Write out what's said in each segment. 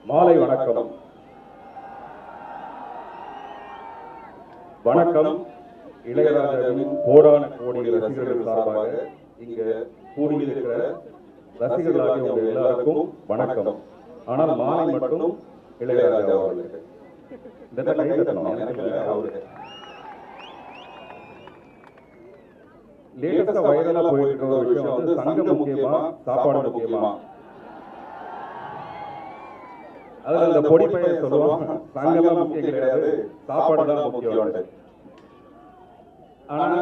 மாலை வணக்கம். வணக்கம். இளையராஜாவின் கோடான கோடி ரசிகர்கள் சார்பாக இங்க கூடியிருக்கிற ரசிகர்களாகிய உங்க எல்லாருக்கும் வணக்கம். ஆனால் மாலை மட்டும் இளையராஜா அவர்களுக்கு இந்த கை தட்டணும். எனக்கு அவருக்கு லேட்டஸ்டா வைரலா போயிட்டு இருக்கிற ஒரு விஷயம் வந்து சங்கம் முக்கியமா சாப்பாடு முக்கியமா. அதுல அந்த பொடி பையன் சொல்லுவான் சங்கம்லாம் முக்கியம் கிடையாது, சாப்பாடு தான் முக்கியம். ஆனா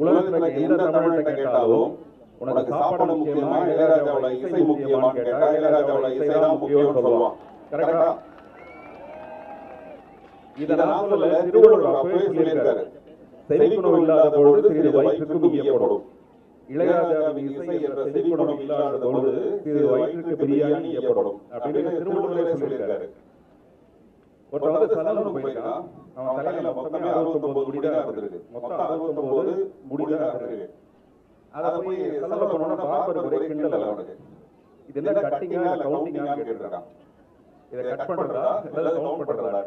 உலகத்துல எந்த தமிழ்கிட்ட கேட்டாலும் உனக்கு சாப்பாடு முக்கியமா இளையராஜாவோட இசை முக்கியமான்னு கேட்டா இளையராஜாவோட இசைதான் முக்கியம்னு சொல்லுவான். கரெக்டா? இதை நான் சொல்லல, திருவள்ளுவர் அப்பவே சொல்லியிருக்காரு, செவிக்குணம் இல்லாத பொழுது சிறிது வயிற்றுக்கும் ஈயப்படும். இளையராஜாவின் இசை என்ற செவிக்குணம் இல்லாத பொழுது சிறிது வயிற்றுக்கு பிரியாணி ஈயப்படும் அப்படின்னு திருவள்ளுவரே சொல்லியிருக்காரு. ஒருத்தர் வந்து சலனம் போயிருக்கான், அவன் தலையில மொத்தமே 69 முடிதான் இருந்திருக்கு. மொத்தம் 69 முடிதான் இருந்திருக்கு. அதை போய் சலனம் பண்ணோன்னா பார்ப்பது ஒரே கிண்டல் அவனுக்கு. இது என்ன கட்டிங்கா இல்ல கவுண்டிங்கா கேட்டுருக்கான். இதை கட் பண்றதா இல்ல கவுண்ட் பண்றதா?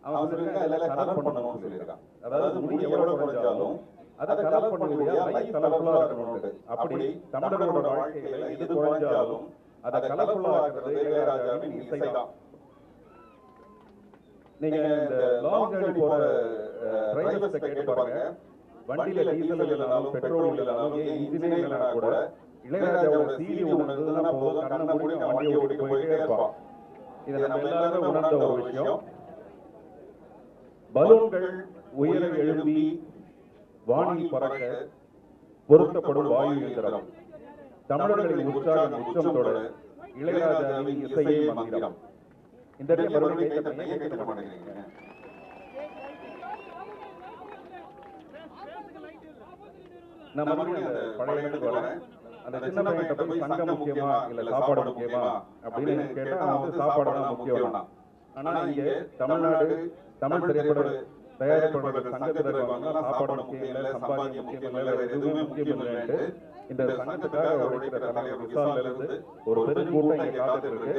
அவன் சொல்லியிருக்கான் இல்ல கலர் பண்ணணும்னு சொல்லியிருக்கான். அதாவது முடி எவ்வளவு குறைஞ்சாலும் அதை கலர் பண்ணுவதா லைஃப் கலர்ஃபுல்லா இருக்கணும். அப்படி தமிழர்களோட வாழ்க்கையில எது குறைஞ்சாலும் அதை கலர்ஃபுல்லா ஆக்குறது இளையராஜாவின் இசைதான். நீங்க இந்த லாங் ஜர்னி போற டிரைவர்ஸ் கேட்டு பாருங்க, வண்டியில டீசல் இல்லைனாலும் பெட்ரோல் இல்லைனாலும் இன்ஜினே இல்லைனா கூட இளையராஜாவோட சீடி உணர்ந்ததுன்னா போதும், கண்ணை மூடி வண்டியை ஓடிட்டு போயிட்டே இருப்பான். இதை நம்ம எல்லாருமே உணர்ந்த ஒரு விஷயம். பலூன்கள் உயர எழும்பி வானில் பறக்க பொருத்தப்படும் வாயு இயந்திரம். தமிழர்களின் உற்சாகம் உச்சம் தொட இளையராஜாவின் இசையே மந்திரம். இந்த நான் மறுபடியும் அந்த பழைய இடத்துக்கு வரேன். அந்த சின்ன பையன் போய் சங்கம் முக்கியமா இல்ல சாப்பாடு முக்கியமா அப்படின்னு கேட்டா அவன் வந்து சாப்பாடு தான் முக்கியம். ஆனா இங்க தமிழ்நாடு தமிழ் திரைப்பட தயாரிப்பாளர்கள் சங்கத்தில் இருக்காங்கன்னா சாப்பாடு முக்கியம் இல்லை, சம்பாதிக்க முக்கியம் இல்லை, எதுவுமே முக்கியம் இல்லைன்ட்டு இந்த சங்கத்துக்காக உழைக்கிற தலைவர் விசால்ல இருந்து ஒரு பெருங்கூட்டம் இங்க காத்துட்டு இருக்கு.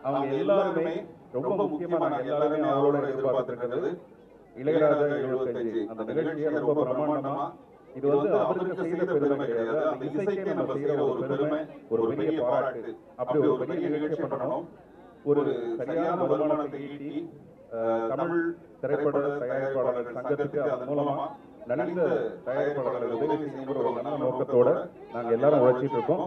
அவங்க எல்லாருமே ரொம்ப முக்கியமா நாங்க எல்லாருமே அவளோட எதிர்பார்த்துட்டு இருக்கிறது இளையராஜா 75 அந்த நிகழ்ச்சியை ரொம்ப பிரமாண்டமா. இது வந்து அவருக்கு செய்த பெருமை கிடையாது, அந்த இசைக்கே நம்ம செய்யற ஒரு பெருமை, ஒரு பெரிய பாராட்டு. அப்படி ஒரு பெரிய நிகழ்ச்சி பண்ணணும். ஒரு சரியான வருமானத்தை ஈட்டி தமிழ் திரைப்பட தயாரிப்பாளர்கள் சங்கத்துக்கு அதன் மூலமா நலிந்த தயாரிப்பாளர்கள் உதவி செய்யணுங்கிற ஒரு நல்ல நோக்கத்தோட நாங்க எல்லாரும் உழைச்சிட்டு இருக்கோம்.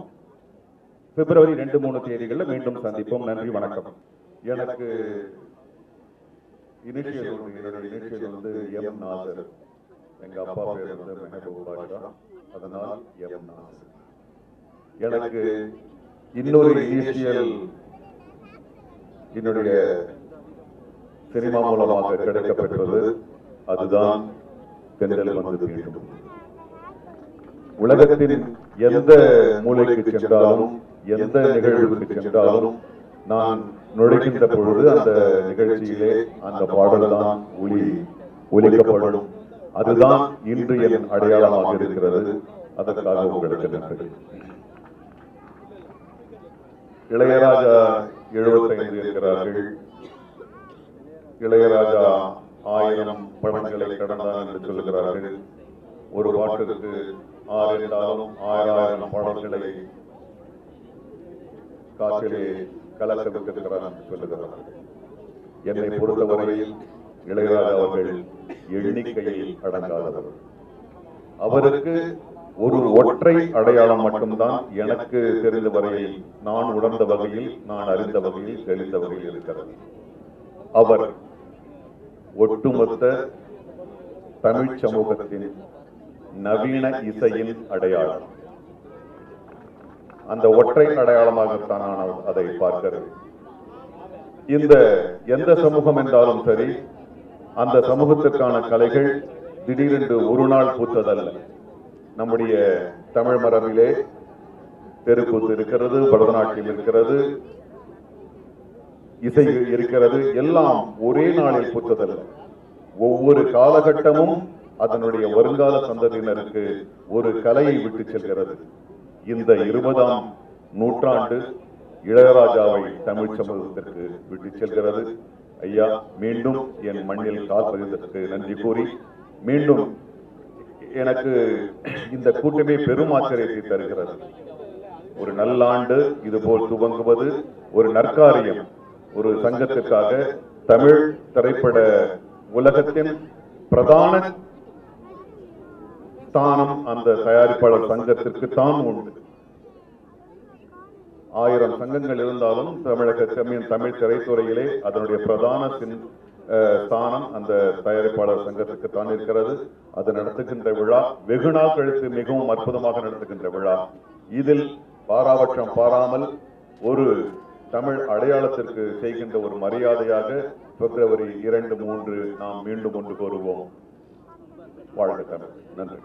பிப்ரவரி 2-3 தேதிகளில் மீண்டும் சந்திப்போம். நன்றி, வணக்கம். எனக்கு இனிஷியல் வந்து எம் நாசர். எங்க அப்பா பேர் வந்து மெஹபூப் பாஷா, அதனால் எம் நாசர். எனக்கு இன்னொரு இனிஷியல் என்னுடைய சினிமா மூலமாக கிடைக்கப்பெற்றது, அதுதான் தென்றல் வந்து தீண்டும். உலகத்தின் எந்த மூலைக்கு சென்றாலும் எந்த நிகழ்வுக்கு சென்றாலும் நான் நுழைகின்ற பொழுது அந்த நிகழ்ச்சியிலே அந்த பாடல் தான் ஒலிக்கப்படும். அதுதான் இன்று என் அடையாளமாக இருக்கிறது. அதற்காக உங்களுக்கு நன்றி. இளையராஜா 75 இருக்கிறார்கள். இளையராஜா 1000 படங்களை கடந்தான் என்று சொல்கிறார்கள். ஒரு பாட்டுக்கு 6 என்றாலும் 1000 பாடல்களை காற்றிலே கலக்க விட்டிருக்கிறார் என்று சொல்லுகிறார்கள். என்னை பொறுத்தவரையில் இளையராஜா அவர்கள் எண்ணிக்கையில் அடங்காதவர். அவருக்கு ஒரு ஒற்றை அடையாளம் மட்டும்தான் எனக்கு தெரிந்த வகையில், நான் உணர்ந்த வகையில், நான் அறிந்த வகையில், தெரிந்த வகையில் இருக்கிறது. அவர் ஒட்டுமொத்த தமிழ் சமூகத்தின் நவீன இசையின் அடையாளம். அந்த ஒற்றை அடையாளமாகத்தான் நான் அதை பார்க்கிறேன். இந்த எந்த சமூகம் என்றாலும் சரி, அந்த சமூகத்திற்கான கலைகள் திடீரென்று ஒரு நாள் பூத்ததல்ல. நம்முடைய தமிழ் மரபிலே தெருக்கூத்து இருக்கிறது, பரதநாட்டியம் இருக்கிறது, இசை இருக்கிறது. எல்லாம் ஒரே நாளில் பூத்ததல்ல. ஒவ்வொரு காலகட்டமும் அதனுடைய வருங்கால சந்ததியினருக்கு ஒரு கலையை விட்டு செல்கிறது. இந்த 20ஆம் நூற்றாண்டு இளையராஜாவை தமிழ் சமூகத்திற்கு விட்டுச் செல்கிறது. ஐயா, மீண்டும் என் மண்ணில் கால் பதிந்ததற்கு நன்றி கூறி, மீண்டும் எனக்கு இந்த கூட்டமே பெரும் ஆச்சரியத்தை தருகிறது. ஒரு நல்லாண்டு இதுபோல் துவங்குவது ஒரு நற்காரியம். ஒரு சங்கத்திற்காக தமிழ் திரைப்பட உலகத்தின் பிரதான ஸ்தானம் அந்த தயாரிப்பாளர் சங்கத்திற்கு தான் உண்டு. 1000 சங்கங்கள் இருந்தாலும் தமிழ் திரைத்துறையிலே அதனுடைய பிரதான ஸ்தானம் அந்த தயாரிப்பாளர் சங்கத்துக்கு தான் இருக்கிறது. அது நடத்துகின்ற விழா வெகு நாள் கழித்து மிகவும் அற்புதமாக நடத்துகின்ற விழா. இதில் பாராபட்சம் பாராமல் ஒரு தமிழ் அடையாளத்திற்கு செய்கின்ற ஒரு மரியாதையாக பிப்ரவரி 2, 3 நாம் மீண்டும் ஒன்று கோருவோம். வாழ்க தமிழ். நன்றி.